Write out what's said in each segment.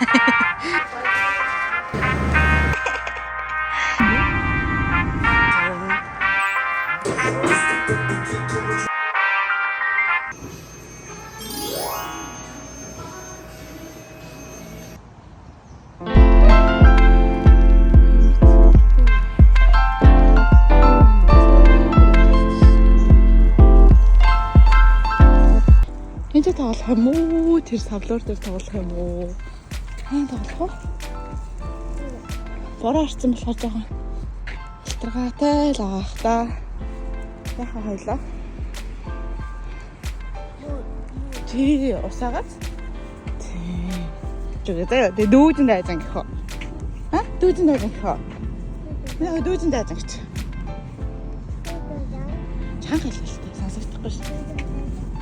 Энд тоглох юм уу? Тэр савлуур дээр тоглох юм уу? Хаан тоглох уу? Бороо орсон болохоор жоохон алтргаатай л аах та. Яхаа хойлоо. Тий, усаагаад. Тий. Жигээ тэ дүүжин дайсан гэхөө. Ха? Дүүжин дайсан гэхөө. Яа дүүжин дайсан гэж. Чанга хэлтэй сонсогдохгүй шүү.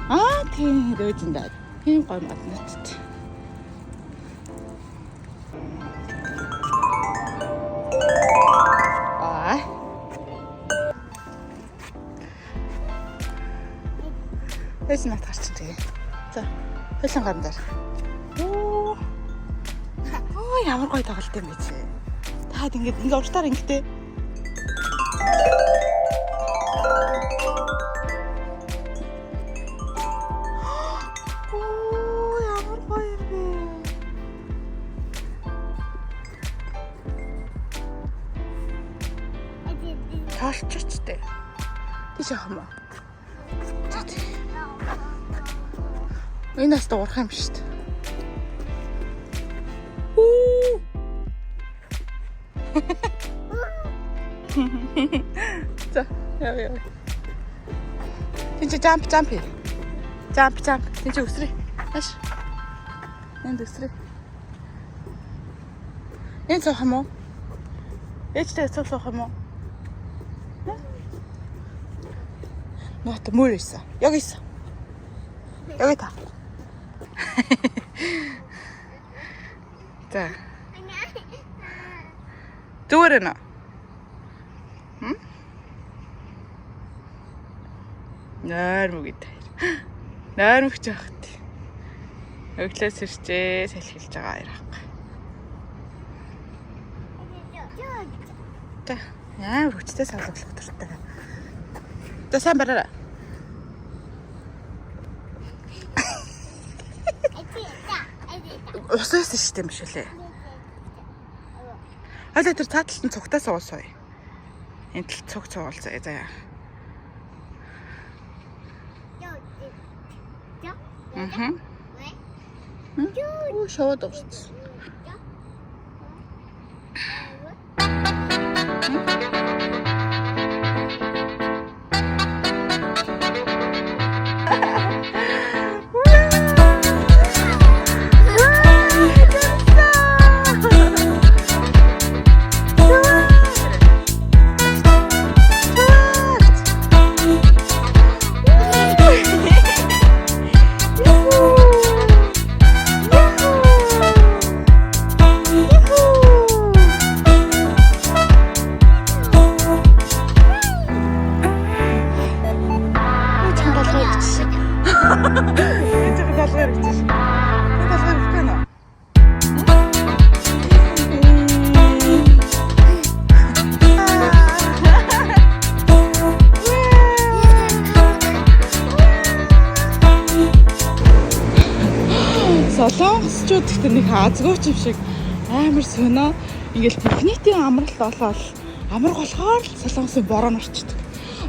Аа тийм дүүжин дайсан. Тийм гой матнацтай. Эс нат гарч тэгээ. За, хөлн гарын дээр. Оо, ямар гоё тоглолт юм бэ чи. Таад ингэ уртаар ингэтэй. Оо, ямар гоё юм бэ. Талччтэй. Тийш хам. За тий. Энэ нас дуурах юм шүү дээ. За, яа. Тинч jump. Jump. Тинч өсрэй. Маш. Энд өсрэй. Энэ цохох юм уу? Ээжтэй цохох юм уу? Нот мөрөөсөн. Яг ийсэн. Яг та. За. Зүгээр нэ. Нойрмогд. Нойрмогч яахт. Өглөөс ирчээ салхилж байгаа ярах. Та яа хүчтэй савлуулах дуртай. За сайн бараарай. Усаас штэ юм шүлээ. Хойдоо тэр цааталт нь цугтаа суугасаа. Энд л цуг цугаалцаа заяа. Юу шууд орсон. Солонгосчууд гэхдээ нэг азгууч юм шиг амар сонио. Ингээл техникийн амралт болоод амар болохоор солонгосын бороо норчдөг.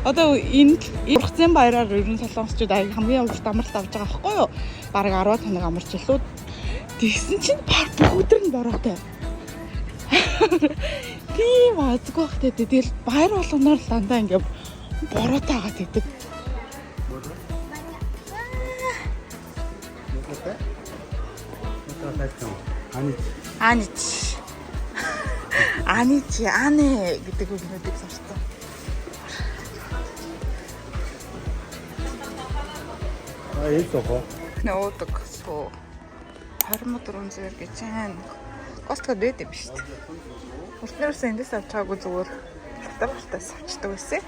Одоо энэ ургацын баяраар ер нь солонгосчууд хамгийн урт амралт авч байгаа байхгүй юу? Бараг 10 тоног амарч илүү. Тэгсэн чинь бүгд нь бороотой. Тийм азгүй хтэй. Тэгэл баяр болгоноор л дандаа ингээ бороотой хагаад идэг. Ане гэдэг үгнүүдийг сонссон. Эйсоо. Нөөдөг суу. 2400 гэж байна. Костко дэд юм шүү дээ. Уртнаас эндээс авч байгаагүй зүгээр тавтартаас авчдаг байсан.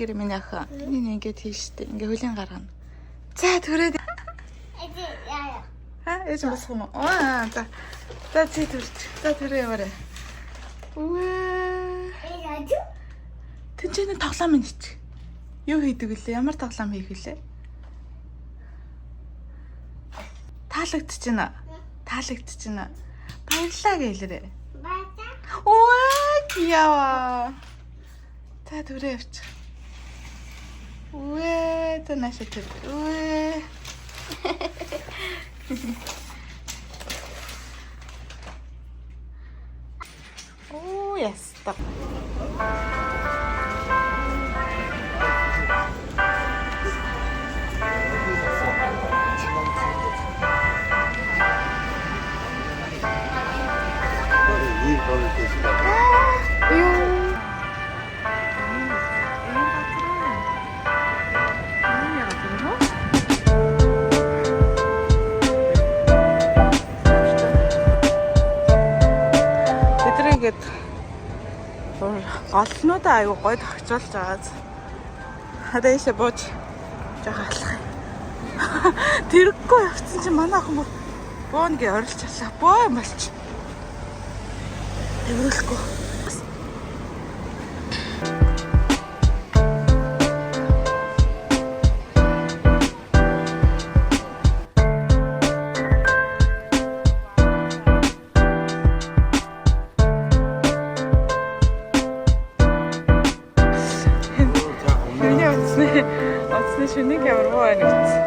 хийгэр миний ах. Энийг ингээд хийжтэй. Ингээ хөлийн гаргана. За түрээд. Яа. Ээж босох юм уу? За. За чи түрч. За түрээ яваарай. Үээ. Тэнцэнэ тоглоом минь чи. Юу хийдэг вүлээ? Ямар тоглоом хийх вүлээ? Таалагдчихна. Таалагдчихна. Баярлаа гэлээрээ. Үээ яа. Та түрээ явчих. Үээ та наашаа тэр. Үээ. Oh, yes. Stop. 이 거를 드시라고. Тэдрэгэд голнуудаа аюу гой тогтжуулж байгааз. Хадааша бууж жоо алах юм. Тэрэггүй явцсан чинь манай охин бууна гэж орилж чалаа. Боо юм болч. Тэрүүлэхгүй. Оцны шинийг ямар байна гэж.